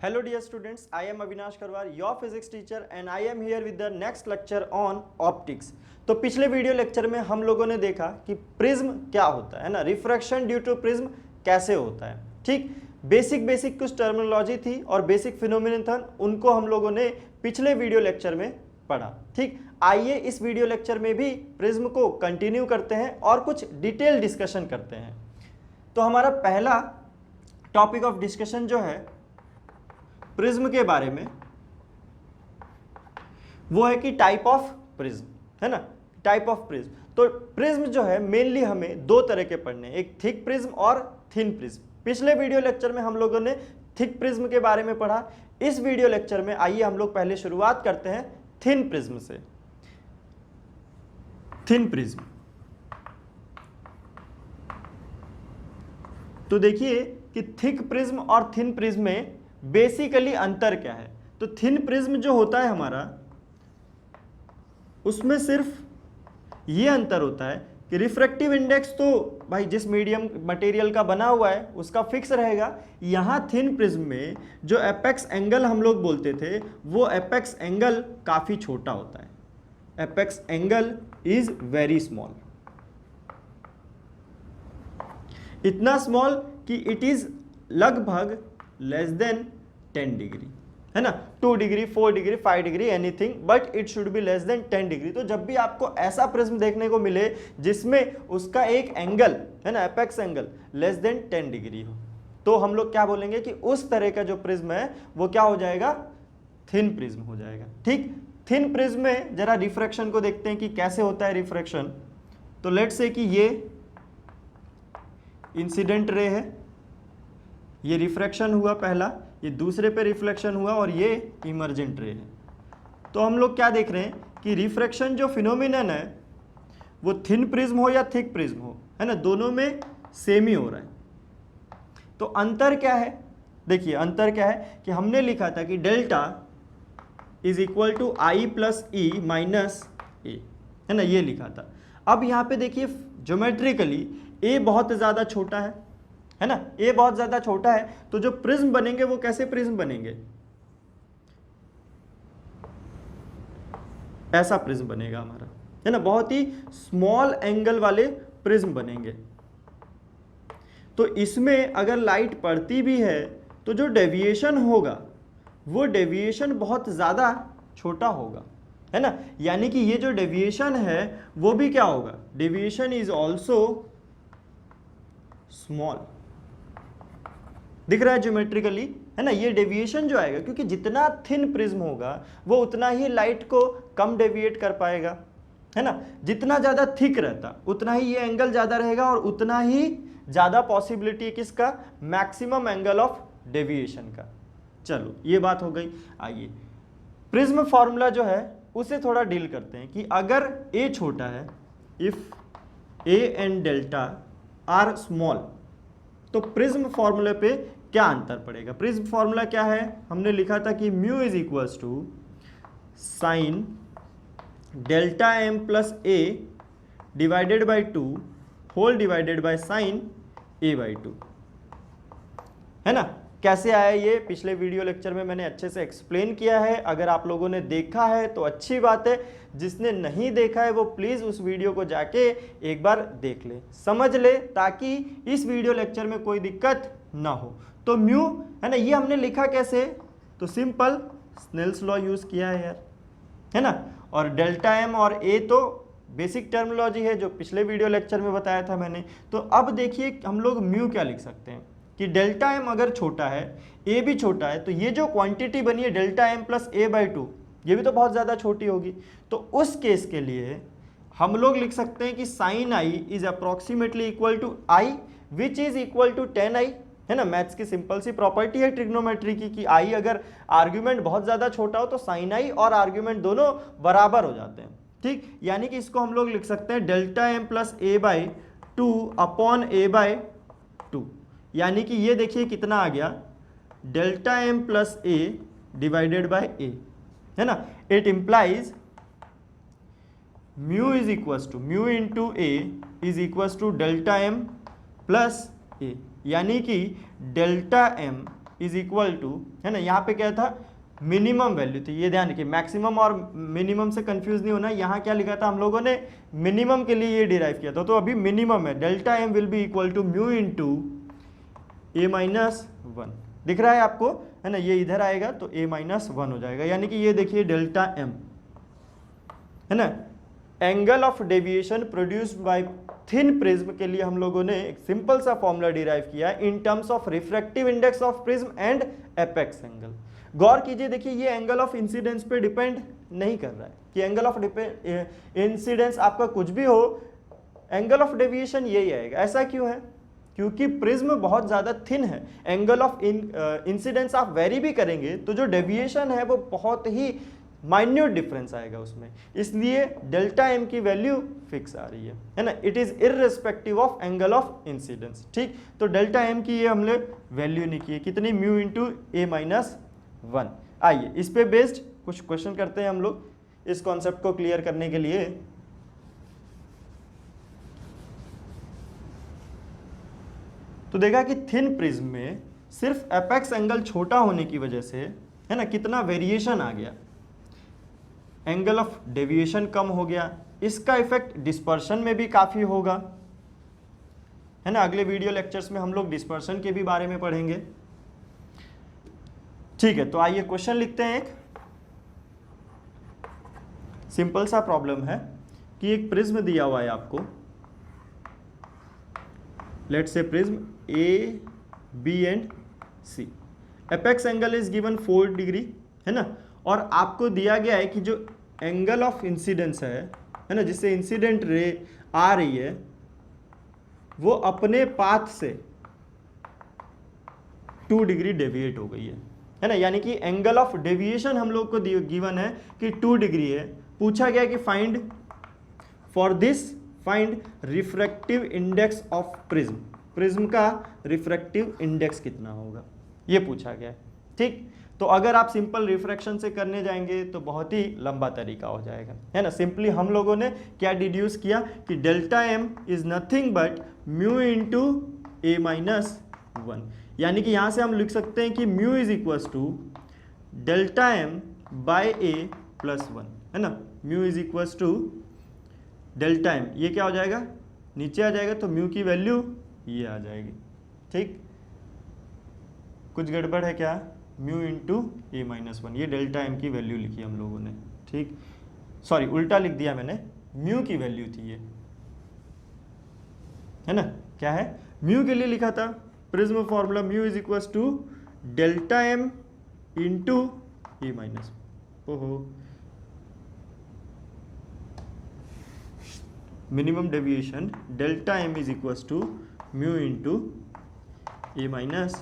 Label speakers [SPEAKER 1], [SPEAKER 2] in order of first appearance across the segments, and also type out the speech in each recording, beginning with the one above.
[SPEAKER 1] Hello dear students, I am Avinash Karwar, your physics teacher and I am here with the next lecture on optics। तो पिछले video lecture में हम लोगों ने देखा कि प्रिज्म क्या होता है ना, रिफ्रैक्शन ड्यू टू प्रिज्म कैसे होता है। ठीक, बेसिक कुछ टर्मिनोलॉजी थी और बेसिक फिनोमिनन था, उनको हम लोगों ने पिछले वीडियो लेक्चर में पढ़ा। ठीक, आइए इस वीडियो लेक्चर में भी प्रिज्म को कंटिन्यू करते हैं और कुछ डिटेल डिस्कशन करते हैं। तो हमारा पहला टॉपिक ऑफ डिस्कशन जो है प्रिज्म के बारे में, वो है कि टाइप ऑफ प्रिज्म, है ना, टाइप ऑफ प्रिज्म। तो प्रिज्म जो है मेनली हमें दो तरह के पढ़ने हैं, एक थिक प्रिज्म और थिन प्रिज्म। पिछले वीडियो लेक्चर में हम लोगों ने थिक प्रिज्म के बारे में पढ़ा। इस वीडियो लेक्चर में आइए हम लोग पहले शुरुआत करते हैं थिन प्रिज्म से। थिन प्रिज्म, तो देखिए कि थिक प्रिज्म और थिन प्रिज्म में बेसिकली अंतर क्या है। तो थिन प्रिज्म जो होता है हमारा, उसमें सिर्फ ये अंतर होता है कि रिफ्रैक्टिव इंडेक्स तो भाई जिस मीडियम मटेरियल का बना हुआ है उसका फिक्स रहेगा। यहाँ थिन प्रिज्म में जो एपेक्स एंगल हम लोग बोलते थे, वो एपेक्स एंगल काफ़ी छोटा होता है। Apex angle is very small, इतना स्मॉल कि इट इज लगभग लेस देन 10 डिग्री, है ना, 2 degree 4 degree 5 degree anything, but it should be less than 10 degree. तो जब भी आपको ऐसा प्रिज्म देखने को मिले जिसमें उसका एक एंगल, है ना, apex angle less than 10 degree हो, तो हम लोग क्या बोलेंगे कि उस तरह का जो प्रिज्म है वो क्या हो जाएगा, थिन प्रिज्म हो जाएगा। ठीक, थिन प्रिज्म में जरा रिफ्रैक्शन को देखते हैं कि कैसे होता है रिफ्रैक्शन। तो लेट्स से कि ये इंसिडेंट रे है, ये रिफ्रैक्शन हुआ पहला, ये दूसरे पे रिफ्लेक्शन हुआ और ये इमर्जेंट रे है। तो हम लोग क्या देख रहे हैं कि रिफ्रैक्शन जो फिनोमिनन है वो थिन प्रिज्म हो या थिक प्रिज्म हो, है ना, दोनों में सेम ही हो रहा है। तो अंतर क्या है, देखिए अंतर क्या है कि हमने लिखा था कि delta is equal to I plus E minus A, है ना, ये लिखा था। अब यहाँ पे देखिए ज्योमेट्रिकली ए बहुत ज़्यादा छोटा है ना, ए बहुत ज़्यादा छोटा है, तो जो प्रिज्म बनेंगे वो कैसे प्रिज्म बनेंगे, ऐसा प्रिज्म बनेगा हमारा, है ना, बहुत ही स्मॉल एंगल वाले प्रिज्म बनेंगे। तो इसमें अगर लाइट पड़ती भी है तो जो डेविएशन होगा वो डेविएशन बहुत ज़्यादा छोटा होगा, है ना, यानी कि ये जो डेविएशन है वो भी क्या होगा, डेविएशन इज ऑल्सो स्मॉल। दिख रहा है ज्योमेट्रिकली, है ना, ये डेविएशन जो आएगा, क्योंकि जितना थिन प्रिज्म होगा वो उतना ही लाइट को कम डेविएट कर पाएगा, है ना, जितना ज़्यादा थिक रहता उतना ही ये एंगल ज़्यादा रहेगा और उतना ही ज़्यादा पॉसिबिलिटी किसका, मैक्सिमम एंगल ऑफ डेविएशन का। चलो ये बात हो गई। आइए प्रिज्म फॉर्मूला जो है उसे थोड़ा डील करते हैं कि अगर ए छोटा है, if A and delta R small, तो प्रिज्म फॉर्मूले पे क्या अंतर पड़ेगा। प्रिज्म फॉर्मूला क्या है, हमने लिखा था कि mu is equals to sine delta M plus A divided by 2 whole divided by sine A by 2, है ना। कैसे आया ये पिछले वीडियो लेक्चर में मैंने अच्छे से एक्सप्लेन किया है। अगर आप लोगों ने देखा है तो अच्छी बात है, जिसने नहीं देखा है वो प्लीज़ उस वीडियो को जाके एक बार देख ले, समझ ले, ताकि इस वीडियो लेक्चर में कोई दिक्कत ना हो। तो म्यू, है ना, ये हमने लिखा कैसे, तो सिंपल स्नेल्स लॉ यूज़ किया है यार, है ना, और डेल्टा एम और ए तो बेसिक टर्मिनोलॉजी है जो पिछले वीडियो लेक्चर में बताया था मैंने। तो अब देखिए हम लोग म्यू क्या लिख सकते हैं कि डेल्टा एम अगर छोटा है, ए भी छोटा है, तो ये जो क्वांटिटी बनी है delta M plus A by 2, ये भी तो बहुत ज़्यादा छोटी होगी। तो उस केस के लिए हम लोग लिख सकते हैं कि sine I is approximately equal to I which is equal to 10i, है ना। मैथ्स की सिंपल सी प्रॉपर्टी है ट्रिग्नोमेट्री की कि आई अगर आर्ग्यूमेंट बहुत ज़्यादा छोटा हो तो साइन आई और आर्ग्यूमेंट दोनों बराबर हो जाते हैं। ठीक, यानी कि इसको हम लोग लिख सकते हैं delta M plus A by 2 upon A by 2, यानी कि ये देखिए कितना आ गया, delta M plus A divided by A, है ना। It implies mu is equals to mu into A is equals to delta M plus A, यानी कि delta M is equal to, है ना, यहाँ पे क्या था, मिनिमम वैल्यू थी, ये ध्यान रखिए, मैक्सिमम और मिनिमम से कंफ्यूज नहीं होना। यहाँ क्या लिखा था हम लोगों ने, मिनिमम के लिए ये डिराइव किया था, तो अभी मिनिमम है, delta M will be equal to mu into A minus one, दिख रहा है आपको, है ना, ये इधर आएगा तो ए माइनस वन हो जाएगा, यानी कि ये देखिए डेल्टा एम, है ना, angle of deviation produced by thin prism के लिए हम लोगों ने एक सिंपल सा फॉर्मूला डिराइव किया है in terms of refractive index of prism and apex angle. गौर कीजिए, देखिए ये एंगल ऑफ इंसिडेंस पे डिपेंड नहीं कर रहा है कि एंगल ऑफ इंसिडेंस आपका कुछ भी हो, एंगल ऑफ डेविएशन यही आएगा। ऐसा क्यों है, क्योंकि प्रिज्म बहुत ज़्यादा थिन है, एंगल ऑफ इंसिडेंस आप वेरी भी करेंगे तो जो डेविएशन है वो बहुत ही माइन्यूट डिफरेंस आएगा उसमें, इसलिए डेल्टा एम की वैल्यू फिक्स आ रही है ना, it is irrespective of angle of incidence. ठीक, तो डेल्टा एम की ये हमने वैल्यू नहीं की है, कितनी, mu into A minus one. आइए इस पे बेस्ड कुछ क्वेश्चन करते हैं हम लोग इस कॉन्सेप्ट को क्लियर करने के लिए। तो देखा कि थिन प्रिज्म में सिर्फ एपेक्स एंगल छोटा होने की वजह से, है ना, कितना वेरिएशन आ गया, एंगल ऑफ डेविएशन कम हो गया, इसका इफेक्ट डिस्पर्शन में भी काफ़ी होगा, है ना। अगले वीडियो लेक्चर्स में हम लोग डिस्पर्शन के भी बारे में पढ़ेंगे। ठीक है, तो आइए क्वेश्चन लिखते हैं। एक सिंपल सा प्रॉब्लम है कि एक प्रिज्म दिया हुआ है आपको, let's say prism A B and C, apex angle is given 4 degree, है ना, और आपको दिया गया है कि जो एंगल ऑफ इंसिडेंस है ना, जिससे इंसिडेंट रे आ रही है वो अपने पाथ से 2 डिग्री डेविएट हो गई है ना, यानी कि एंगल ऑफ डेविएशन हम लोग को गिवन है कि 2 डिग्री है। पूछा गया कि find for this find refractive index of prism, prism का रिफ्रैक्टिव इंडेक्स कितना होगा, ये पूछा गया है। ठीक, तो अगर आप सिंपल रिफ्रैक्शन से करने जाएंगे तो बहुत ही लंबा तरीका हो जाएगा, है ना। सिंपली हम लोगों ने क्या डिड्यूस किया कि delta M is nothing but mu into A minus one, यानी कि यहाँ से हम लिख सकते हैं कि mu is equals to delta M by A plus one, है ना, mu is equals to delta M, ये क्या हो जाएगा, नीचे आ जाएगा, तो म्यू की वैल्यू ये आ जाएगी। ठीक, कुछ गड़बड़ है क्या, mu into A minus one, ये डेल्टा एम की वैल्यू लिखी हम लोगों ने। ठीक, सॉरी उल्टा लिख दिया मैंने, म्यू की वैल्यू थी ये, है ना, क्या है, म्यू के लिए लिखा था prism formula, mu is equals to delta M into A minus, ओहो, minimum deviation delta M is equals to mu into A minus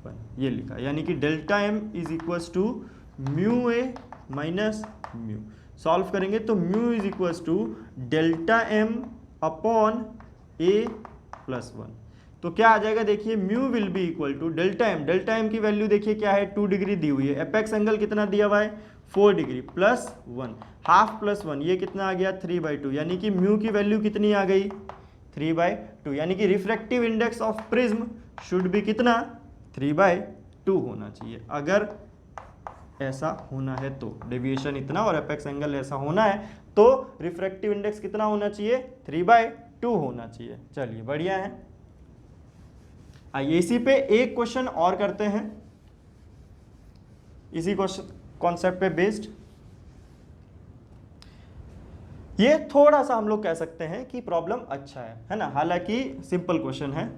[SPEAKER 1] one, ये लिखा, यानी कि delta M is equals to mu A minus mu. Solve करेंगे तो mu is equals to delta M upon A plus one, तो क्या आ जाएगा, देखिए mu will be equal to delta M, delta M की वैल्यू देखिए क्या है, 2 डिग्री दी हुई है, एपेक्स एंगल कितना दिया हुआ है 4 degree, plus one, half plus one, ये कितना आ गया 3/2, यानी कि म्यू की वैल्यू कितनी आ गई 3/2, यानी कि refractive index of prism should be कितना 3/2 होना चाहिए। अगर ऐसा होना है तो डेविएशन इतना और एपेक्स एंगल ऐसा होना है तो रिफ्रैक्टिव इंडेक्स कितना होना चाहिए 3/2 होना चाहिए। चलिए बढ़िया है। आइए इसी पे एक क्वेश्चन और करते हैं, इसी कॉन्सेप्ट पे बेस्ड। ये थोड़ा सा हम लोग कह सकते हैं कि प्रॉब्लम अच्छा है ना, हालांकि सिंपल क्वेश्चन है।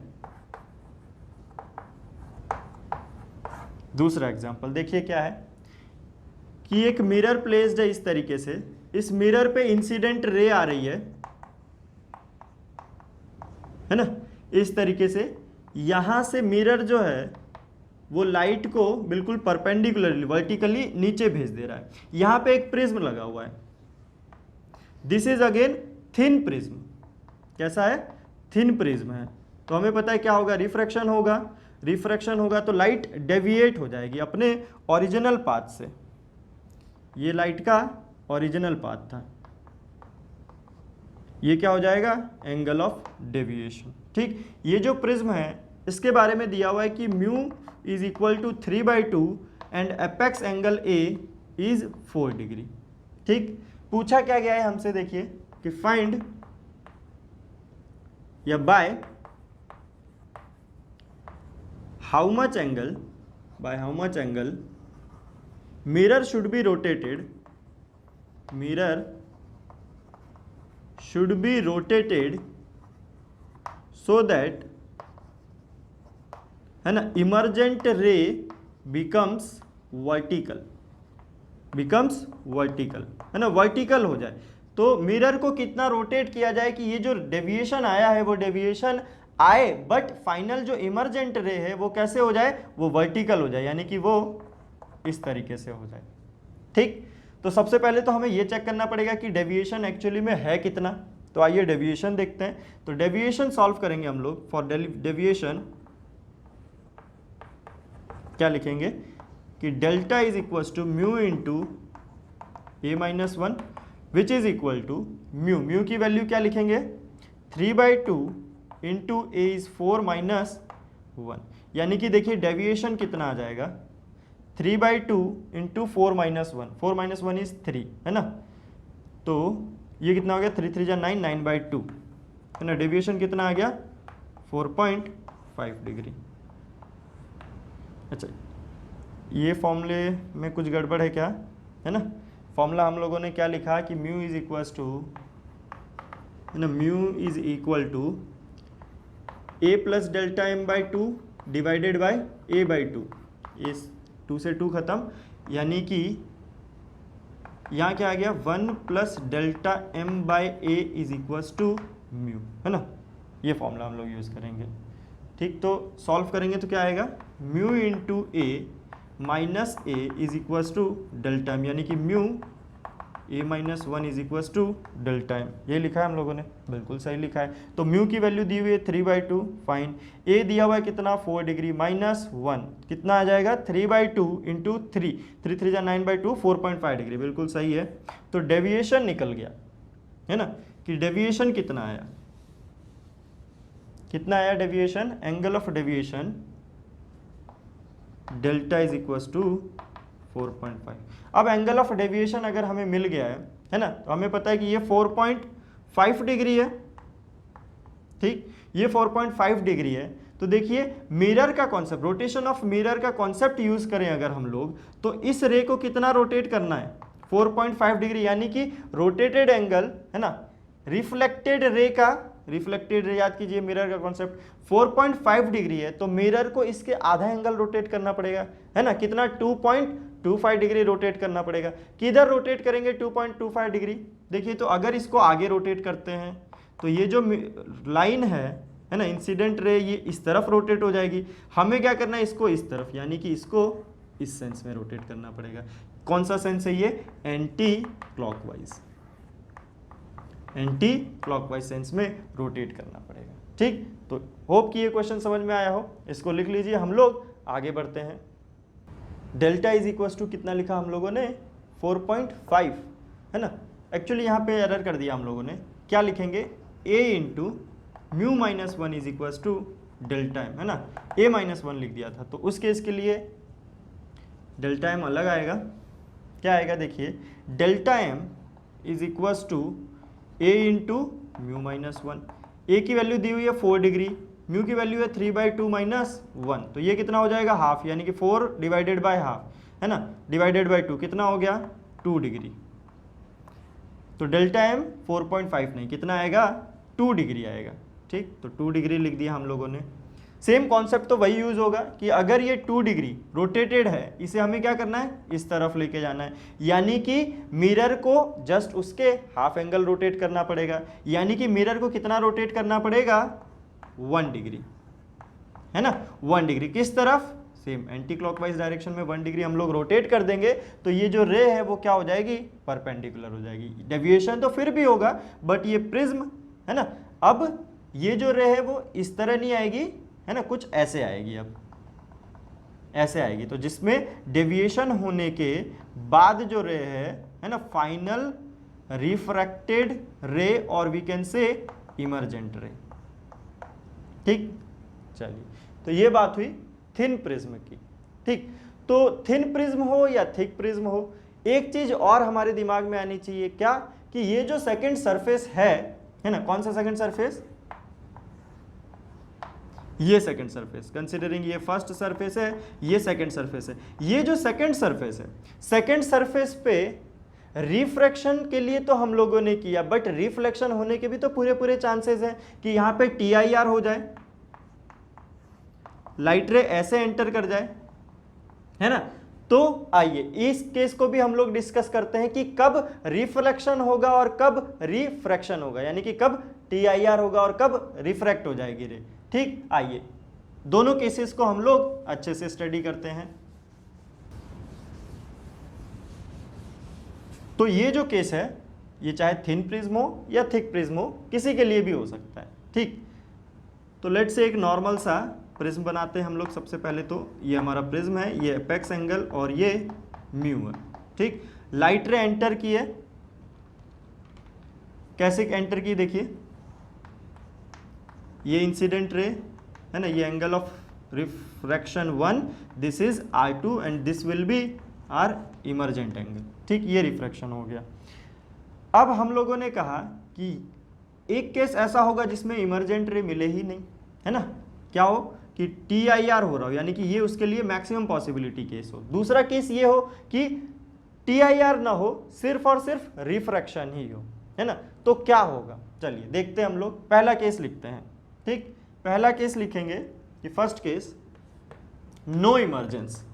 [SPEAKER 1] दूसरा एग्जांपल देखिए क्या है कि एक मिरर प्लेस्ड है इस तरीके से, इस मिरर पे इंसिडेंट रे आ रही है ना, इस तरीके से यहां से मिरर जो है वो लाइट को बिल्कुल परपेंडिकुलरली वर्टिकली नीचे भेज दे रहा है। यहां पे एक प्रिज्म लगा हुआ है, this is again thin prism. कैसा है, थिन प्रिज्म है, तो हमें पता है क्या होगा, रिफ्रैक्शन होगा, रिफ्रैक्शन होगा तो लाइट डेविएट हो जाएगी अपने ओरिजिनल पाथ से। ये लाइट का ओरिजिनल पाथ था, ये क्या हो जाएगा एंगल ऑफ डेविएशन। ठीक, ये जो प्रिज्म है इसके बारे में दिया हुआ है कि mu is equal to 3/2 and apex angle A is 4 degree. ठीक, पूछा क्या गया है हमसे, देखिए कि फाइंड या by how much angle mirror should be rotated so that, है ना, emergent ray becomes vertical, है ना, वर्टिकल हो जाए। तो मिरर को कितना रोटेट किया जाए कि ये जो डेविएशन आया है वो डेविएशन आए, बट फाइनल जो इमर्जेंट रे है वो कैसे हो जाए, वो वर्टिकल हो जाए, यानी कि वो इस तरीके से हो जाए। ठीक, तो सबसे पहले तो हमें ये चेक करना पड़ेगा कि डेविएशन एक्चुअली में है कितना। तो आइए डेविएशन देखते हैं। तो डेविएशन सॉल्व करेंगे हम लोग। फॉर डेविएशन क्या लिखेंगे कि delta is equal to mu into a-1 which is equal to mu की वैल्यू क्या लिखेंगे 3/2 इंटू ए इज 4 माइनस 1, यानी कि देखिए डेविएशन कितना आ जाएगा 3/2 इंटू 4 माइनस 1, 4 माइनस 1 इज 3, है ना। तो ये कितना हो गया 3 3 9, 9/2, है ना। डेविएशन कितना आ गया 4.5 डिग्री। अच्छा, ये फॉर्मूले में कुछ गड़बड़ है क्या, है ना। फॉर्मूला हम लोगों ने क्या लिखा कि म्यू इज इक्वल टू, है ना, mu is equal to a plus delta m/2 divided by a/2, इस 2 से 2 खत्म, यानी कि यहाँ क्या आ गया 1 plus delta m/a is equal to mu, है ना। ये फॉर्मूला हम लोग यूज़ करेंगे। ठीक, तो सॉल्व करेंगे तो क्या आएगा mu into A minus A is equal to delta m, यानी कि mu a-1 is equal to delta m। ये लिखा है हम लोगों ने, बिल्कुल सही लिखा है। तो म्यू की वैल्यू दी हुई है 3/2, फाइन। ए दिया हुआ है कितना 4 डिग्री माइनस 1 कितना आ जाएगा 3/2 इंटू 3, 3 3 9/2, 4.5 डिग्री, बिल्कुल सही है। तो डेविएशन निकल गया, है ना, कि डेविएशन कितना आया, deviation, angle of deviation delta is equal to 4.5। अब एंगल ऑफ डेविएशन अगर हमें मिल गया है ना, तो हमें पता है कि ये 4.5 डिग्री है। ठीक, ये 4.5 डिग्री है। तो देखिए मिरर का कॉन्सेप्ट, रोटेशन ऑफ मिरर का कॉन्सेप्ट यूज करें अगर हम लोग, तो इस रे को कितना रोटेट करना है 4.5 डिग्री, यानी कि रोटेटेड एंगल, है ना, रिफ्लेक्टेड रे का, रिफ्लेक्टेड रे याद कीजिए, मिरर का कॉन्सेप्ट 4.5 डिग्री है, तो मिरर को इसके आधा एंगल रोटेट करना पड़ेगा, है ना, कितना 2.25 डिग्री रोटेट करना पड़ेगा। किधर रोटेट करेंगे 2.25 डिग्री, देखिए तो अगर इसको आगे रोटेट करते हैं तो ये जो लाइन है ना, इंसिडेंट रे, ये इस तरफ रोटेट हो जाएगी। हमें क्या करना है इसको इस तरफ, यानी कि इसको इस सेंस में रोटेट करना पड़ेगा। कौन सा सेंस है ये, anti clockwise, anti clockwise sense में रोटेट करना पड़ेगा। ठीक, तो होप कि ये क्वेश्चन समझ में आया हो, इसको लिख लीजिए। हम लोग आगे बढ़ते हैं। डेल्टा इज इक्वल टू कितना लिखा हम लोगों ने 4.5, है ना। एक्चुअली यहाँ पे एरर कर दिया हम लोगों ने, क्या लिखेंगे a into mu minus 1 is equal to delta m, है ना, a-1 लिख दिया था। तो उस केस के लिए डेल्टा m अलग आएगा। क्या आएगा देखिए, delta m is equal to a into mu minus 1। A की वैल्यू दी हुई है 4 डिग्री, म्यू की वैल्यू है 3/2 माइनस 1, तो ये कितना हो जाएगा हाफ, यानी कि 4 डिवाइडेड बाय हाफ, है ना, डिवाइडेड बाय 2 कितना हो गया 2 डिग्री। तो डेल्टा m 4.5 नहीं, कितना आएगा 2 डिग्री आएगा। ठीक, तो 2 डिग्री लिख दिया हम लोगों ने। सेम कॉन्सेप्ट तो वही यूज होगा कि अगर ये 2 डिग्री रोटेटेड है, इसे हमें क्या करना है इस तरफ लेके जाना है, यानी कि मिरर को जस्ट उसके हाफ एंगल रोटेट करना पड़ेगा, यानी कि मिरर को कितना रोटेट करना पड़ेगा 1 डिग्री, है ना, 1 डिग्री। किस तरफ, सेम एंटी क्लॉकवाइज डायरेक्शन में 1 डिग्री हम लोग रोटेट कर देंगे, तो ये जो रे है वो क्या हो जाएगी परपेंडिकुलर हो जाएगी। डेविएशन तो फिर भी होगा, बट ये प्रिज्म, है ना, अब ये जो रे है वो इस तरह नहीं आएगी, है ना, कुछ ऐसे आएगी, अब ऐसे आएगी। तो जिसमें डेविएशन होने के बाद जो रे है ना, फाइनल रिफ्रैक्टेड रे और वी कैन से इमर्जेंट रे। ठीक, चलिए तो ये बात हुई थिन प्रिज्म की। ठीक, तो थिन प्रिज्म हो या थिक प्रिज्म हो, एक चीज और हमारे दिमाग में आनी चाहिए, क्या कि ये जो सेकंड सरफेस है ना, कौन सा सेकंड सरफेस, ये सेकंड सरफेस, कंसीडरिंग ये फर्स्ट सरफेस है, ये सेकंड सरफेस है, ये जो सेकंड सरफेस है, सेकंड सरफेस पे रिफ्रैक्शन के लिए तो हम लोगों ने किया, बट रिफ्लेक्शन होने के भी तो पूरे पूरे चांसेस हैं कि यहां पे TIR हो जाए, लाइट रे ऐसे एंटर कर जाए, है ना। तो आइए इस केस को भी हम लोग डिस्कस करते हैं कि कब रिफ्लेक्शन होगा और कब रिफ्रैक्शन होगा, यानी कि कब TIR होगा और कब रिफ्रैक्ट हो जाएगी रे। ठीक, आइए दोनों केसेस को हम लोग अच्छे से स्टडी करते हैं। तो ये जो केस है, ये चाहे थिन प्रिज्म हो या थिक प्रिज्म हो, किसी के लिए भी हो सकता है। ठीक, तो लेट से एक नॉर्मल सा प्रिज्म बनाते हैं हम लोग। सबसे पहले तो ये हमारा प्रिज्म है, ये एपेक्स एंगल और ये म्यू है। ठीक, लाइट रे एंटर की है, कैसे एंटर की देखिए, ये इंसिडेंट रे है ना, ये angle of refraction 1, this is R2 and this will be our emergent angle. ठीक, ये रिफ्रैक्शन हो गया। अब हम लोगों ने कहा कि एक केस ऐसा होगा जिसमें इमर्जेंट रे मिले ही नहीं, है ना, क्या हो कि TIR हो रहा हो, यानी कि ये उसके लिए मैक्सिमम पॉसिबिलिटी केस हो। दूसरा केस ये हो कि TIR ना हो, सिर्फ और सिर्फ रिफ्रैक्शन ही हो, है ना। तो क्या होगा, चलिए देखते हैं हम लोग। पहला केस लिखते हैं। ठीक, पहला केस लिखेंगे कि first case, no emergence,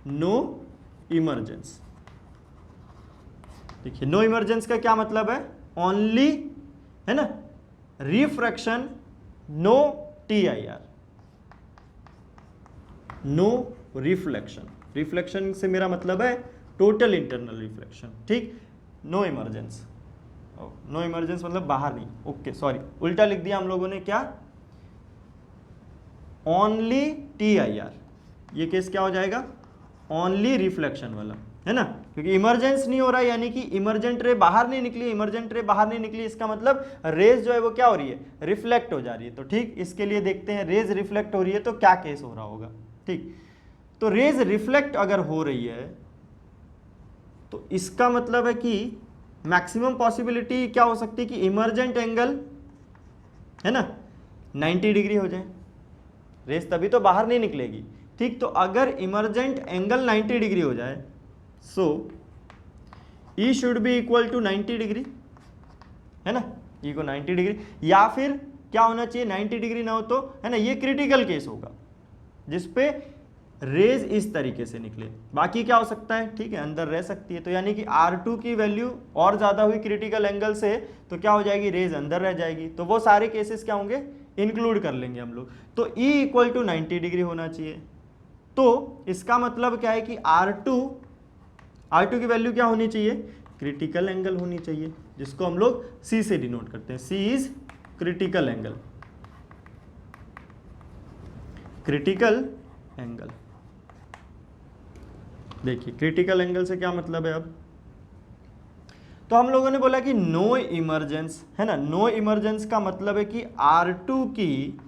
[SPEAKER 1] no emergence. देखिए नो इमर्जेंस का क्या मतलब है, ओनली, है ना, refraction, no TIR, no reflection. Reflection से मेरा मतलब है टोटल इंटरनल रिफ्लेक्शन। ठीक, नो इमर्जेंस, नो इमर्जेंस मतलब बाहर नहीं, ओके सॉरी उल्टा लिख दिया हम लोगों ने, क्या, ओनली TIR। ये केस क्या हो जाएगा, ओनली रिफ्लेक्शन वाला, है ना, क्योंकि इमरजेंस नहीं हो रहा है, यानी कि इमरजेंट रे बाहर नहीं निकली, इमरजेंट रे बाहर नहीं निकली, इसका मतलब रेज जो है वो क्या हो रही है, रिफ्लेक्ट हो जा रही है। तो ठीक, इसके लिए देखते हैं रेज रिफ्लेक्ट हो रही है तो क्या केस हो रहा होगा। ठीक, तो रेज रिफ्लेक्ट अगर हो रही है तो इसका मतलब है कि मैक्सिमम पॉसिबिलिटी क्या हो सकती है कि इमरजेंट एंगल, है ना, 90 डिग्री हो जाए, रेज तभी तो बाहर नहीं निकलेगी। ठीक, तो अगर इमरजेंट एंगल 90 डिग्री हो जाए, so E should be equal to 90 degree, है ना, E को 90 डिग्री, या फिर क्या होना चाहिए, 90 डिग्री ना हो तो, है ना, ये क्रिटिकल केस होगा जिसपे रेज इस तरीके से निकले। बाकी क्या हो सकता है, ठीक है, अंदर रह सकती है। तो यानी कि R2 की वैल्यू और ज़्यादा हुई क्रिटिकल एंगल से तो क्या हो जाएगी, रेज अंदर रह जाएगी। तो वो सारे केसेस क्या होंगे, इंक्लूड कर लेंगे हम लोग। तो E इक्वल टू 90 डिग्री होना चाहिए। तो इसका मतलब क्या है कि R2 की वैल्यू क्या होनी चाहिए, क्रिटिकल एंगल होनी चाहिए, जिसको हम लोग C से डिनोट करते हैं। C is critical angle, critical angle. देखिए क्रिटिकल एंगल से क्या मतलब है। अब तो हम लोगों ने बोला कि नो इमरजेंस, है ना, नो इमरजेंस का मतलब है कि R2 की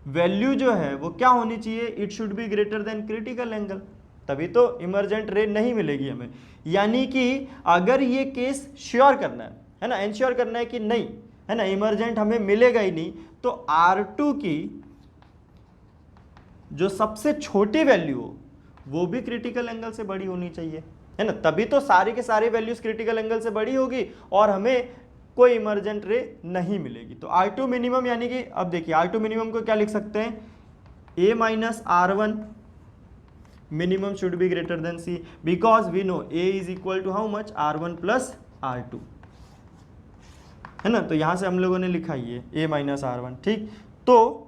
[SPEAKER 1] वैल्यू जो है वो क्या होनी चाहिए, it should be greater than critical angle, तभी तो इमरजेंट रे नहीं मिलेगी हमें। यानी कि अगर ये केस श्योर करना है ना, एंश्योर करना है कि नहीं, है ना, इमरजेंट हमें मिलेगा ही नहीं, तो R2 की जो सबसे छोटी वैल्यू हो वो भी क्रिटिकल एंगल से बड़ी होनी चाहिए, है ना, तभी तो सारे के सारे वैल्यूज क्रिटिकल एंगल से बड़ी होगी और हमें कोई इमरजेंट रे नहीं मिलेगी। तो R2 मिनिमम, यानी कि अब देखिए R2 मिनिमम को क्या लिख सकते हैं, A minus R1 minimum should be greater than C, because we know A is equal to how much, R1 plus R2, है ना। तो यहां से हम लोगों ने लिखा ये A माइनस R1। ठीक, तो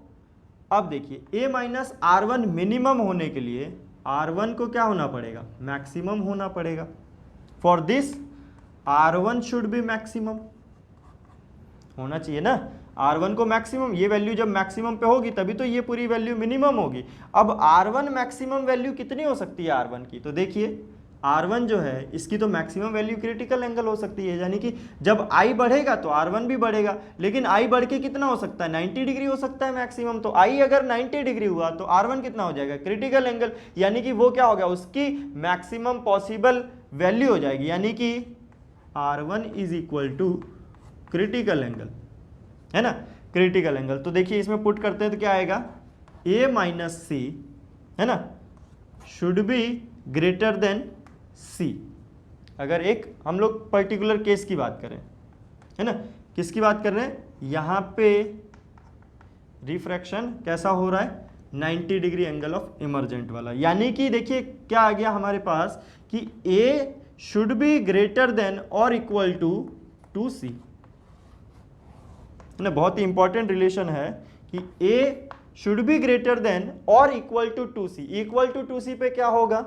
[SPEAKER 1] अब देखिए A माइनस R1 मिनिमम होने के लिए R1 को क्या होना पड़ेगा, मैक्सिमम होना पड़ेगा। For this R1 should be maximum होना चाहिए ना, R1 को मैक्सिमम, ये वैल्यू जब मैक्सिमम पे होगी तभी तो ये पूरी वैल्यू मिनिमम होगी। अब R1 मैक्सिमम वैल्यू कितनी हो सकती है R1 की, तो देखिए R1 जो है इसकी तो मैक्सिमम वैल्यू क्रिटिकल एंगल हो सकती है, यानी कि जब I बढ़ेगा तो R1 भी बढ़ेगा, लेकिन I बढ़ के कितना हो सकता है, 90 डिग्री हो सकता है मैक्सिमम। तो I अगर 90 डिग्री हुआ तो R1 कितना हो जाएगा, क्रिटिकल एंगल, यानी कि वो क्या हो गया, उसकी मैक्सिमम पॉसिबल वैल्यू हो जाएगी, यानी कि R1 is equal to critical angle, है ना, क्रिटिकल एंगल। तो देखिए इसमें पुट करते हैं तो क्या आएगा, A माइनस सी, है ना, should be greater than C। अगर एक हम लोग पर्टिकुलर केस की बात करें, है ना, किसकी बात कर रहे हैं, यहां पे रिफ्रैक्शन कैसा हो रहा है, 90 डिग्री एंगल ऑफ इमर्जेंट वाला, यानी कि देखिए क्या आ गया हमारे पास कि A should be greater than और इक्वल टू C, ना, बहुत ही इंपॉर्टेंट रिलेशन है कि A should be greater than और equal to 2C। Equal to 2C पे क्या होगा,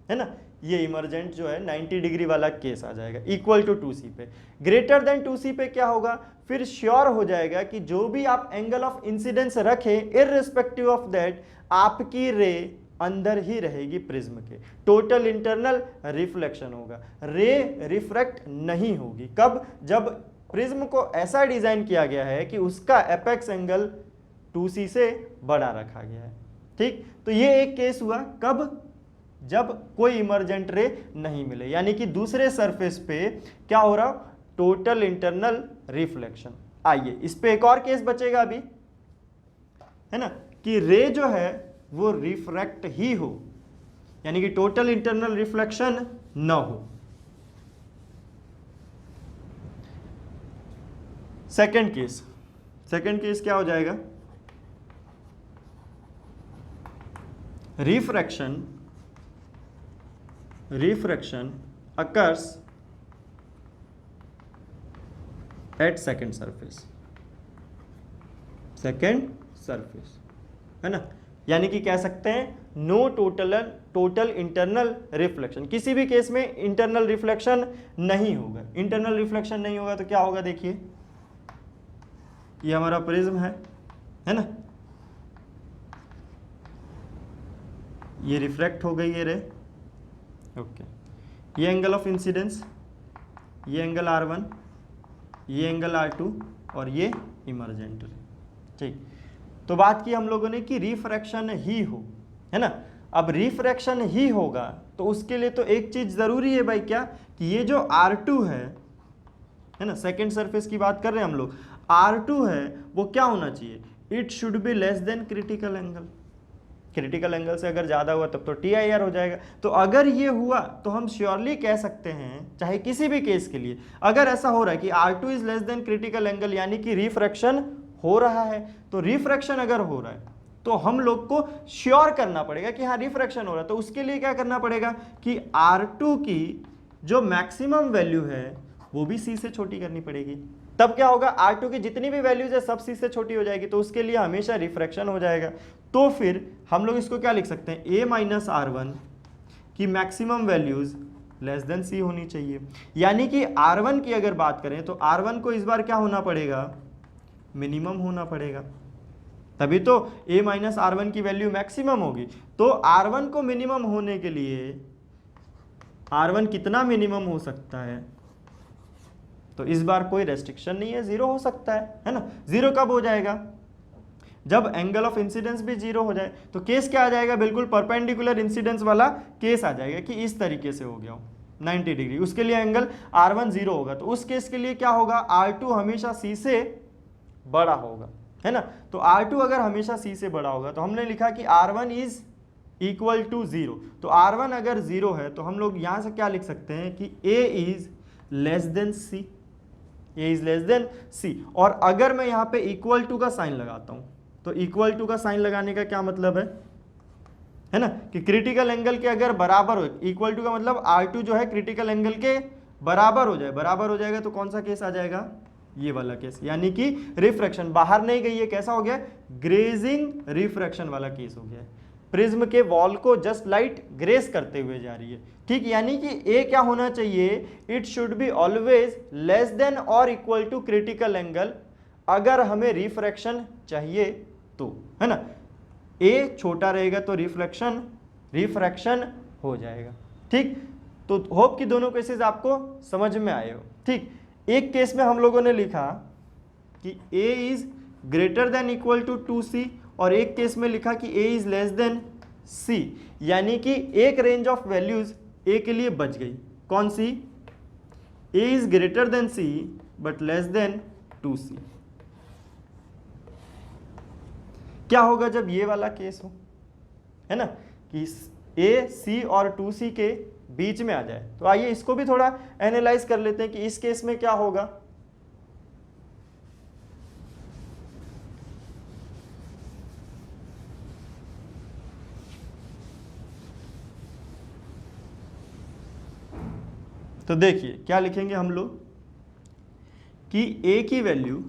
[SPEAKER 1] है ना, ये इमर्जेंट जो है 90 डिग्री वाला केस आ जाएगा, इक्वल टू 2C पे। ग्रेटर देन 2C पे क्या होगा, फिर श्योर हो जाएगा कि जो भी आप एंगल ऑफ इंसिडेंस रखें, इररिस्पेक्टिव ऑफ दैट आपकी रे अंदर ही रहेगी प्रिज्म के, टोटल इंटरनल रिफ्लेक्शन होगा, रे रिफ्रैक्ट नहीं होगी। कब, जब प्रिज्म को ऐसा डिजाइन किया गया है कि उसका एपेक्स एंगल 2C से बड़ा रखा गया है। ठीक, तो ये एक केस हुआ, कब, जब कोई इमर्जेंट रे नहीं मिले, यानी कि दूसरे सरफेस पे क्या हो रहा, टोटल इंटरनल रिफ्लेक्शन। आइए इस पे एक और केस बचेगा अभी, है ना, कि रे जो है वो रिफ्रैक्ट ही हो, यानी कि टोटल इंटरनल रिफ्लेक्शन न हो। सेकंड केस क्या हो जाएगा, refraction occurs at second surface, है ना, यानी कि कह सकते हैं नो टोटल इंटरनल रिफ्लेक्शन, किसी भी केस में इंटरनल रिफ्लेक्शन नहीं होगा। इंटरनल रिफ्लेक्शन नहीं होगा तो क्या होगा, देखिए ये हमारा प्रिज्म है ना, ये रिफ्रैक्ट हो गई ये रे, ओके, ये एंगल ऑफ इंसिडेंस, ये एंगल R1, ये एंगल R2 और ये इमर्जेंट रे। ठीक, तो बात की हम लोगों ने कि रिफ्रैक्शन ही हो, है ना। अब रिफ्रैक्शन ही होगा तो उसके लिए तो एक चीज जरूरी है भाई, क्या, कि ये जो R2 है ना, सेकेंड सरफेस की बात कर रहे हैं हम लोग, R2 है वो क्या होना चाहिए, it should be less than critical angle. Critical angle से अगर ज़्यादा हुआ तब तो TIR हो जाएगा। तो अगर ये हुआ तो हम श्योरली कह सकते हैं, चाहे किसी भी केस के लिए अगर ऐसा हो रहा है कि R2 is less than critical angle, यानी कि रिफ्रैक्शन हो रहा है, तो रिफ्रैक्शन अगर हो रहा है तो हम लोग को श्योर करना पड़ेगा कि हाँ रिफ्रैक्शन हो रहा है। तो उसके लिए क्या करना पड़ेगा कि R2 की जो मैक्सिमम वैल्यू है वो भी C से छोटी करनी पड़ेगी। तब क्या होगा, R2 की जितनी भी वैल्यूज है सब C से छोटी हो जाएगी, तो उसके लिए हमेशा रिफ्रैक्शन हो जाएगा। तो फिर हम लोग इसको क्या लिख सकते हैं, A माइनस R1 की maximum values less than C होनी चाहिए। यानी कि R1 की अगर बात करें तो R1 को इस बार क्या होना पड़ेगा, मिनिमम होना पड़ेगा, तभी तो A माइनस R1 की वैल्यू मैक्सिमम होगी। तो R1 को मिनिमम होने के लिए R1 कितना मिनिमम हो सकता है, तो इस बार कोई रेस्ट्रिक्शन नहीं है, जीरो हो सकता है ना। जीरो कब हो जाएगा, जब एंगल ऑफ इंसिडेंस भी जीरो हो जाए। तो केस क्या आ जाएगा, बिल्कुल परपेंडिकुलर इंसिडेंस वाला केस आ जाएगा कि इस तरीके से हो गया हो 90 डिग्री, उसके लिए एंगल R1 जीरो होगा। तो उस केस के लिए क्या होगा, R2 हमेशा C से बड़ा होगा, है ना। तो R2 अगर हमेशा C से बड़ा होगा तो हमने लिखा कि R1 इज इक्वल टू 0। तो R1 अगर 0 है तो हम लोग यहां से क्या लिख सकते हैं कि A is less than C, A is less than C। और अगर मैं यहाँ पे इक्वल टू का साइन लगाता हूं तो इक्वल टू का साइन लगाने का क्या मतलब है ना, कि क्रिटिकल एंगल के अगर बराबर हो, इक्वल टू का मतलब R2 जो है क्रिटिकल एंगल के बराबर हो जाए, बराबर हो जाएगा तो कौन सा केस आ जाएगा, ये वाला केस, यानी कि रिफ्रैक्शन बाहर नहीं गई है, कैसा हो गया, ग्रेजिंग रिफ्रैक्शन वाला केस हो गया। प्रिज्म के वॉल को जस्ट लाइट ग्रेस करते हुए जा रही है, ठीक, यानी कि A क्या होना चाहिए, it should be always less than और इक्वल टू क्रिटिकल एंगल अगर हमें रिफ्रैक्शन चाहिए तो, है ना। A छोटा रहेगा तो रिफ्रैक्शन हो जाएगा, ठीक। तो होप कि दोनों केसेस आपको समझ में आए हो। ठीक, एक केस में हम लोगों ने लिखा कि a is greater than equal to 2c और एक केस में लिखा कि a is less than c, यानी कि एक रेंज ऑफ वैल्यूज a के लिए बच गई। कौन सी? a is greater than c but less than 2c। क्या होगा जब ये वाला केस हो, है ना, कि a, c और 2c के बीच में आ जाए? तो आइए इसको भी थोड़ा एनालाइज कर लेते हैं कि इस केस में क्या होगा। तो देखिए क्या लिखेंगे हम लोग कि a की वैल्यू,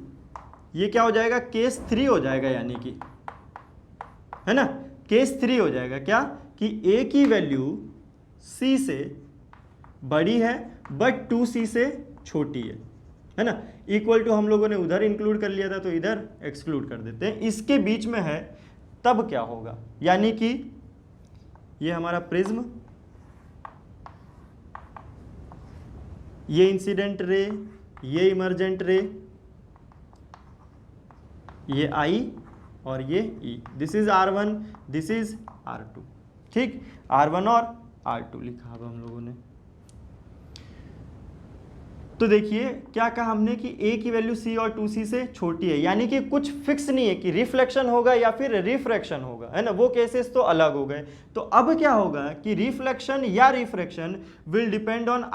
[SPEAKER 1] ये क्या हो जाएगा, केस 3 हो जाएगा, यानी कि, है ना, केस 3 हो जाएगा। क्या कि a की वैल्यू c से बड़ी है बट 2c से छोटी है ना, इक्वल टू हम लोगों ने उधर इंक्लूड कर लिया था तो इधर एक्सक्लूड कर देते हैं, इसके बीच में है, तब क्या होगा, यानी कि ये हमारा प्रिज्म, ये इंसिडेंट रे, ये इमर्जेंट रे, ये I और ये E, this is R1, this is R2। ठीक, R1 और R2 लिखा अब हम लोगों ने। तो देखिए क्या कहा हमने कि A की वैल्यू C और 2C से छोटी है, यानी कि कुछ फिक्स नहीं है कि रिफ्लेक्शन होगा या फिर रिफ्रैक्शन होगा, है ना, वो केसेस तो अलग हो गए। तो अब क्या होगा कि रिफ्लेक्शन या refraction will depend on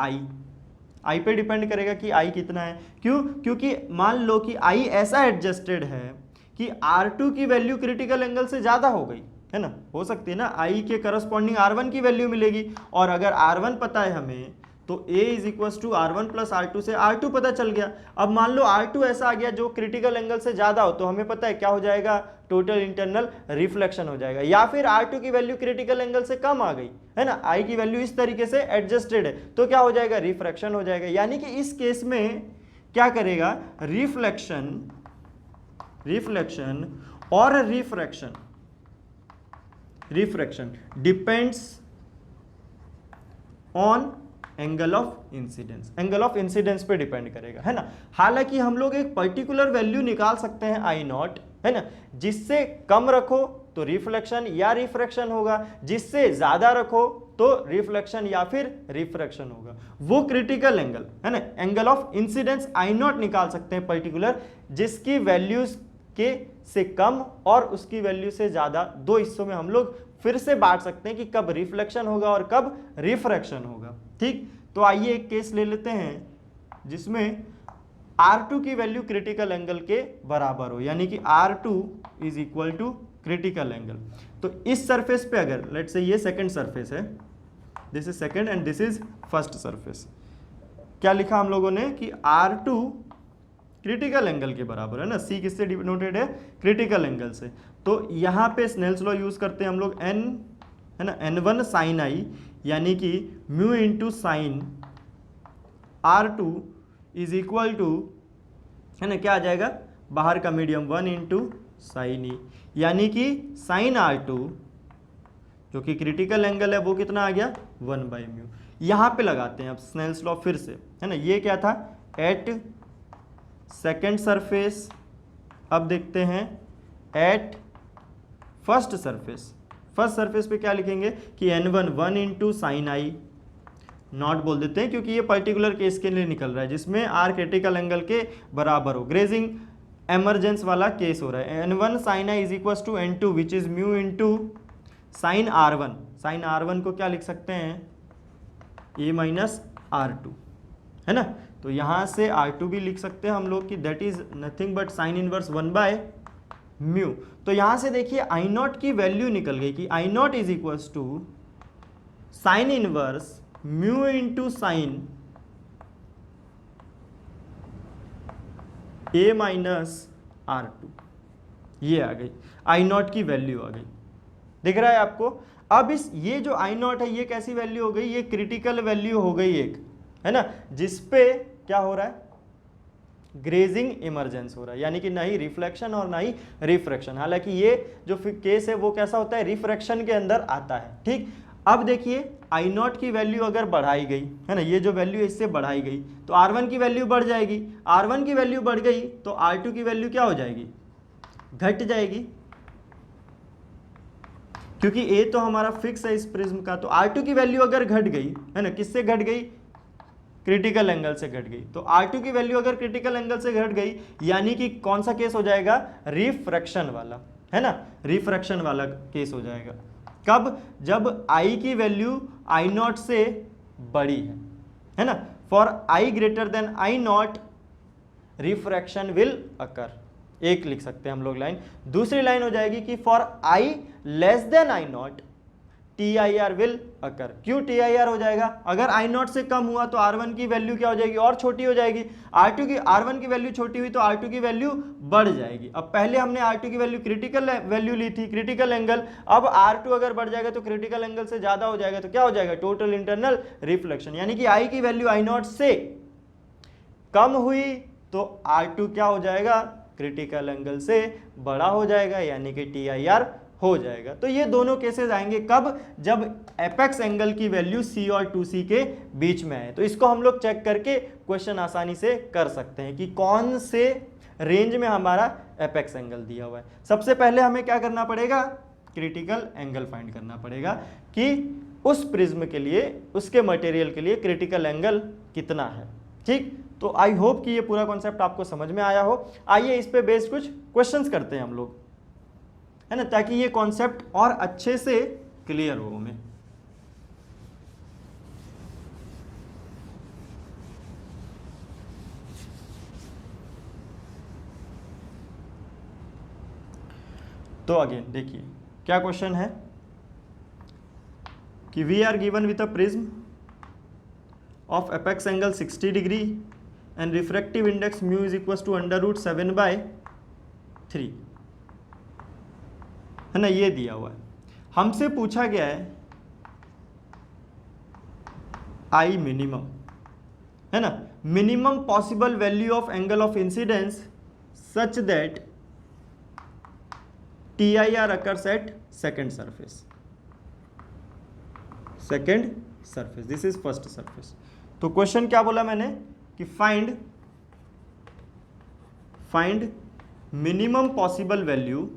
[SPEAKER 1] I पे डिपेंड करेगा कि I कितना है। क्यों? क्योंकि मान लो कि I ऐसा एडजस्टेड है कि R2 की वैल्यू क्रिटिकल एंगल से ज़्यादा हो गई, है ना, हो सकती है ना, I के करस्पॉन्डिंग R1 की वैल्यू मिलेगी, और अगर R1 पता है हमें तो A is equal to R1 plus R2 से R2 पता चल गया। अब मान लो R2 ऐसा आ गया जो क्रिटिकल एंगल से ज़्यादा हो, तो हमें पता है क्या हो जाएगा, टोटल इंटरनल रिफ्लेक्शन हो जाएगा। या फिर R2 की वैल्यू क्रिटिकल एंगल से कम आ गई, है ना, I की वैल्यू इस तरीके से एडजस्टेड है, तो क्या हो जाएगा, रिफ्रैक्शन हो जाएगा। यानी कि इस केस में क्या करेगा, रिफ्लेक्शन और refraction depends on angle of incidence पे डिपेंड करेगा, है ना। हालांकि हम लोग एक पर्टिकुलर वैल्यू निकाल सकते हैं I0, है ना, जिससे कम रखो तो रिफ्लेक्शन या रिफ्रैक्शन होगा, जिससे ज्यादा रखो तो रिफ्लेक्शन या फिर रिफ्रैक्शन होगा। वो क्रिटिकल एंगल, है ना, एंगल ऑफ इंसिडेंस I0 निकाल सकते हैं पर्टिकुलर, जिसकी वैल्यूज के से कम और उसकी वैल्यू से ज्यादा, दो हिस्सों में हम लोग फिर से बांट सकते हैं कि कब रिफ्लेक्शन होगा और कब रिफ्रैक्शन होगा। ठीक, तो आइए एक केस ले लेते हैं जिसमें R2 की वैल्यू क्रिटिकल एंगल के बराबर हो, यानी कि R2 is equal to critical angle. तो इस सरफेस पे अगर लेट्स से ये सेकंड सरफेस है, this is second and this is first surface, क्या लिखा हम लोगों ने कि R2 क्रिटिकल एंगल के बराबर, है ना, C किससे डिनोटेड है, क्रिटिकल एंगल से। तो यहाँ पे स्नेल्स लॉ यूज करते हैं हम लोग, N, है ना, N1 साइन I, यानी कि mu into sine R2 is equal to, है ना, क्या आ जाएगा, बाहर का मीडियम 1 इंटू साइन E, यानी कि साइन R2 जो कि क्रिटिकल एंगल है वो कितना आ गया, 1/μ। यहाँ पे लगाते हैं अब स्नेल्स लॉ फिर से, है ना, ये क्या था, एट सेकेंड सरफेस। अब देखते हैं एट फर्स्ट सरफेस पे क्या लिखेंगे कि N1 1 into sine I, not बोल देते हैं क्योंकि ये पर्टिकुलर केस के लिए निकल रहा है जिसमें R क्रिटिकल एंगल के बराबर हो, ग्रेजिंग एमरजेंस वाला केस हो रहा है। N1 sine I is equal to N2 which is mu into sine R1। Sine R1 को क्या लिख सकते हैं, A माइनस R2, है ना, तो यहाँ से R2 भी लिख सकते हैं हम लोग कि that is nothing but sine inverse 1/μ। तो यहाँ से देखिए I0 की वैल्यू निकल गई कि I0 is equal to sine inverse mu into sine A minus R2, ये आ गई I0 की वैल्यू आ गई, दिख रहा है आपको। अब इस ये जो I0 है ये कैसी वैल्यू हो गई, ये क्रिटिकल वैल्यू हो गई एक, है ना, जिसपे क्या हो रहा है, ग्रेजिंग इमरजेंस हो रहा है, यानी कि ना ही रिफ्लेक्शन और ना ही रिफ्रैक्शन। हालांकि ये जो केस है वो कैसा होता है, रिफ्रैक्शन के अंदर आता है। ठीक, अब देखिए आई नॉट की वैल्यू अगर बढ़ाई गई है ना, ये जो वैल्यू है इससे बढ़ाई गई तो R1 की वैल्यू बढ़ जाएगी, R1 की वैल्यू बढ़ गई तो R2 की वैल्यू क्या हो जाएगी, घट जाएगी, क्योंकि A तो हमारा फिक्स है इस प्रिज्म का। तो R2 की वैल्यू अगर घट गई है ना, किससे घट गई, क्रिटिकल एंगल से घट गई। तो R2 की वैल्यू अगर क्रिटिकल एंगल से घट गई यानी कि कौन सा केस हो जाएगा, रिफ्रैक्शन वाला, है ना, रिफ्रैक्शन वाला केस हो जाएगा। कब, जब I की वैल्यू आई नॉट से बड़ी है ना। For I greater than I naught refraction will occur, एक लिख सकते हैं हम लोग लाइन। दूसरी लाइन हो जाएगी कि for I less than I naught TIR will occur. क्यों TIR हो जाएगा, अगर आई नॉट से कम हुआ तो R1 की वैल्यू क्या हो जाएगी, और छोटी हो जाएगी। R1 की वैल्यू छोटी हुई तो R2 की वैल्यू बढ़ जाएगी। अब पहले हमने R2 की वैल्यू क्रिटिकल वैल्यू ली थी, क्रिटिकल एंगल, अब R2 अगर बढ़ जाएगा तो क्रिटिकल एंगल से ज्यादा हो जाएगा तो क्या हो जाएगा, टोटल इंटरनल रिफ्लेक्शन। यानी कि I की वैल्यू आई नॉट से कम हुई तो R2 क्या हो जाएगा, क्रिटिकल एंगल से बड़ा हो जाएगा, यानी कि TIR हो जाएगा। तो ये दोनों केसेस आएंगे कब, जब एपेक्स एंगल की वैल्यू C और 2C के बीच में है। तो इसको हम लोग चेक करके क्वेश्चन आसानी से कर सकते हैं कि कौन से रेंज में हमारा एपेक्स एंगल दिया हुआ है। सबसे पहले हमें क्या करना पड़ेगा, क्रिटिकल एंगल फाइंड करना पड़ेगा कि उस प्रिज्म के लिए, उसके मटेरियल के लिए क्रिटिकल एंगल कितना है। ठीक, तो आई होप कि ये पूरा कॉन्सेप्ट आपको समझ में आया हो। आइए इस पे बेस्ड कुछ क्वेश्चंस करते हैं हम लोग, है ना, ताकि ये कॉन्सेप्ट और अच्छे से क्लियर हो हमें। तो अगेन देखिए क्या क्वेश्चन है कि we are given with a prism of apex angle 60 degree and refractive index mu is equal to √7/3, है ना, ये दिया हुआ है। हमसे पूछा गया है आई मिनिमम, है ना, minimum possible value of angle of incidence such that TIR occurs at second surface, this is first surface। तो क्वेश्चन क्या बोला मैंने कि find minimum possible value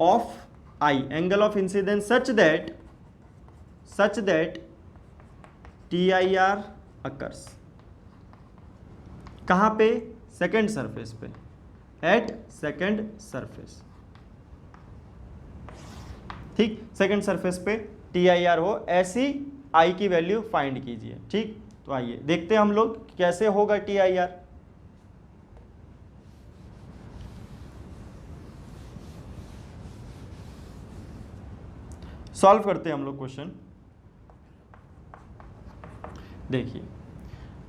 [SPEAKER 1] of I angle of incidence such that TIR occurs, कहाँ पे, second surface पे, eight second surface. ठीक, second surface पे TIR हो, ऐसी I की वैल्यू फाइंड कीजिए। ठीक, तो आइए देखते हैं हम लोग कैसे होगा TIR। सॉल्व करते हैं हम लोग क्वेश्चन। देखिए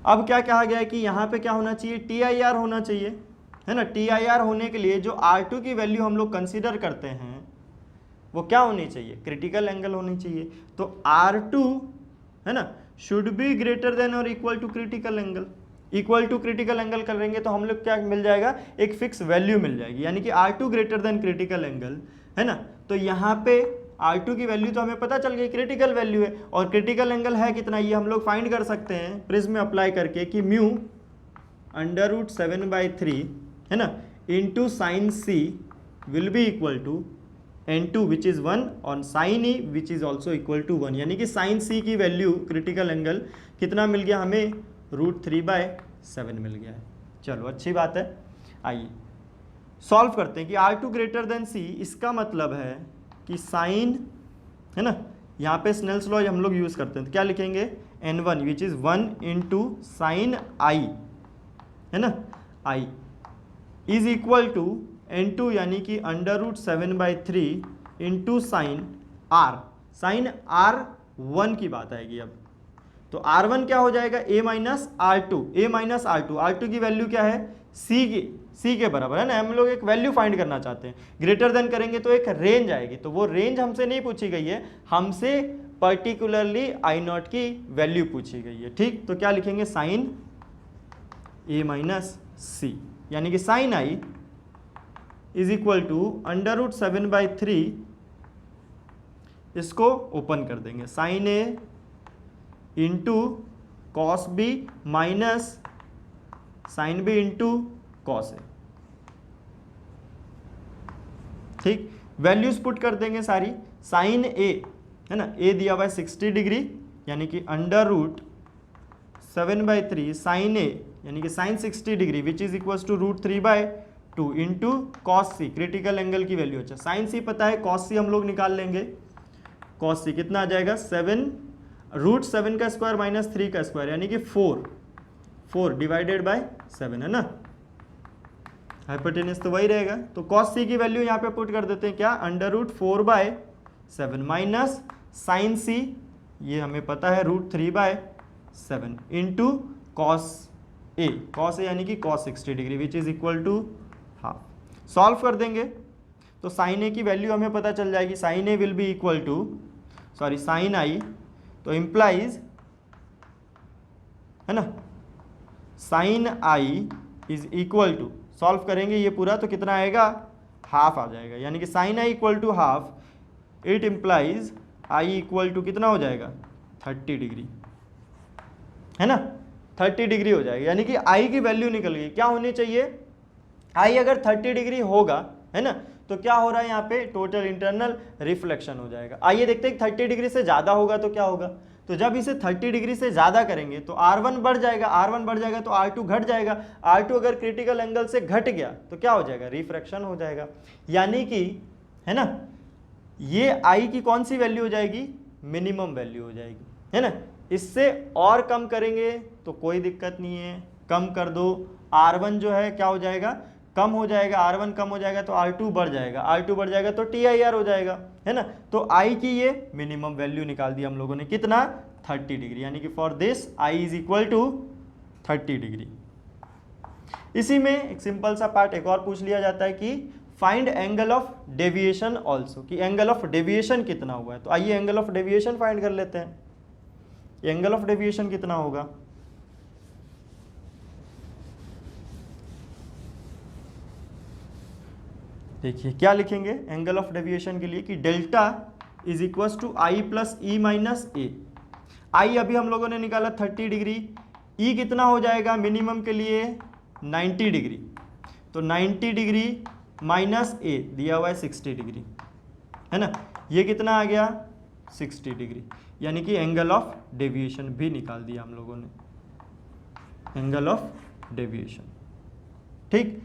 [SPEAKER 1] अब क्या कहा गया है कि यहाँ पे क्या होना चाहिए, TIR होना चाहिए, है ना। TIR होने के लिए जो R2 की वैल्यू हम लोग कंसीडर करते हैं वो क्या होनी चाहिए, क्रिटिकल एंगल होनी चाहिए। तो R2, है ना, शुड बी ग्रेटर देन और equal to critical angle. Equal to critical angle करेंगे तो हम लोग क्या मिल जाएगा, एक फिक्स वैल्यू मिल जाएगी, यानी कि R2 greater than critical angle, है ना। तो यहाँ पे R2 की वैल्यू तो हमें पता चल गई, क्रिटिकल वैल्यू है, और क्रिटिकल एंगल है कितना, ये हम लोग फाइंड कर सकते हैं प्रिज्म में अप्लाई करके कि म्यू √7/3, है ना, into sine C will be equal to N2 which is 1 और sine E which is also equal to 1, यानी कि साइन C की वैल्यू क्रिटिकल एंगल कितना मिल गया हमें, √3/7 मिल गया है। चलो अच्छी बात है। आइए सॉल्व करते हैं कि R2 ग्रेटर देन C, इसका मतलब है कि साइन, है ना, यहाँ पे स्नेल्स लॉ हम लोग यूज़ करते हैं, तो क्या लिखेंगे, N1 which is 1 into sine I, है ना, I is equal to N2 यानी कि √7/3 into sine R, sign R1 की बात आएगी अब। तो R1 क्या हो जाएगा, A माइनस R2, R2 की वैल्यू क्या है, C के बराबर, है ना। हम लोग एक वैल्यू फाइंड करना चाहते हैं, ग्रेटर देन करेंगे तो एक रेंज आएगी, तो वो रेंज हमसे नहीं पूछी गई है, हमसे पर्टिकुलरली I0 की वैल्यू पूछी गई है। ठीक, तो क्या लिखेंगे, साइन A माइनस C, यानी कि sine I is equal to √7/3, इसको ओपन कर देंगे, sine A into cos B minus sine B into cos A. ठीक, वैल्यूज पुट कर देंगे सारी। साइन ए है ना, ए दिया हुआ है 60 डिग्री यानी कि √7/3 साइन ए यानी कि sine 60 degree which is equal to √3/2 into cos C, critical angle की वैल्यू। अच्छा, साइन सी पता है, कॉस सी हम लोग निकाल लेंगे। कॉस सी कितना आ जाएगा, 7 का स्क्वायर माइनस 3 का स्क्वायर यानी कि 4 डिवाइडेड बाय 7 है ना, हाइपोटेनस तो वही रहेगा। तो कॉस सी की वैल्यू यहाँ पे पुट कर देते हैं क्या, √4/7 माइनस साइन सी, ये हमें पता है √3/7 इंटू कॉस ए यानी कि cos 60 degree which is equal to half. Solve कर देंगे तो साइन ए की वैल्यू हमें पता चल जाएगी, sine A will be equal to sine I, तो इम्प्लाइज है ना sine I is equal to, solve करेंगे ये पूरा तो कितना आएगा, हाफ आ जाएगा, यानी कि sine I equal to half, it implies I equal to कितना हो जाएगा 30 डिग्री है ना, 30 डिग्री हो जाएगा, यानी कि आई की वैल्यू निकल गई। क्या होनी चाहिए, आई अगर 30 डिग्री होगा है ना, तो क्या हो रहा है यहाँ पे, टोटल इंटरनल रिफ्लेक्शन हो जाएगा। आइए देखते हैं 30 डिग्री से ज़्यादा होगा तो क्या होगा। तो जब इसे 30 डिग्री से ज़्यादा करेंगे तो R1 बढ़ जाएगा, R1 बढ़ जाएगा तो R2 घट जाएगा, R2 अगर क्रिटिकल एंगल से घट गया तो क्या हो जाएगा, रिफ्रैक्शन हो जाएगा। यानी कि है ना, ये I की कौन सी वैल्यू हो जाएगी, मिनिमम वैल्यू हो जाएगी है ना। इससे और कम करेंगे तो कोई दिक्कत नहीं है, कम कर दो, R1 जो है क्या हो जाएगा, कम हो जाएगा, R1 कम हो जाएगा तो R2 बढ़ जाएगा, R2 बढ़ जाएगा तो TIR हो जाएगा है ना। तो I की ये मिनिमम वैल्यू निकाल दी हम लोगों ने, कितना 30 डिग्री, यानी कि for this I is equal to 30 degree. इसी में एक सिंपल सा पार्ट एक और पूछ लिया जाता है कि find angle of deviation also, कि एंगल ऑफ डेविएशन कितना हुआ है। तो आइए एंगल ऑफ डेविएशन फाइंड कर लेते हैं। एंगल ऑफ डेविएशन कितना होगा, देखिए क्या लिखेंगे एंगल ऑफ डेविएशन के लिए कि delta is equal to I plus E minus A. आई अभी हम लोगों ने निकाला 30 डिग्री, ई कितना हो जाएगा मिनिमम के लिए 90 डिग्री, तो 90 डिग्री माइनस ए दिया हुआ है 60 डिग्री है ना, ये कितना आ गया 60 डिग्री, यानी कि एंगल ऑफ डेविएशन भी निकाल दिया हम लोगों ने, एंगल ऑफ डेविएशन। ठीक,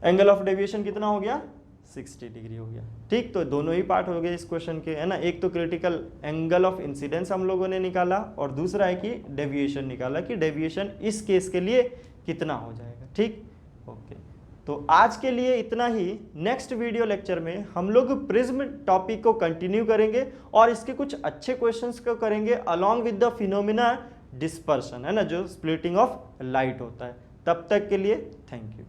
[SPEAKER 1] एंगल ऑफ डेविएशन कितना हो गया 60 डिग्री हो गया। ठीक, तो दोनों ही पार्ट हो गए इस क्वेश्चन के है ना, एक तो क्रिटिकल एंगल ऑफ इंसिडेंस हम लोगों ने निकाला और दूसरा है कि डेविएशन निकाला, कि डेविएशन इस केस के लिए कितना हो जाएगा। ठीक, ओके, तो आज के लिए इतना ही। नेक्स्ट वीडियो लेक्चर में हम लोग प्रिज्म टॉपिक को कंटिन्यू करेंगे और इसके कुछ अच्छे क्वेश्चंस को करेंगे along with the phenomena dispersion है ना, जो स्प्लिटिंग ऑफ लाइट होता है। तब तक के लिए थैंक यू।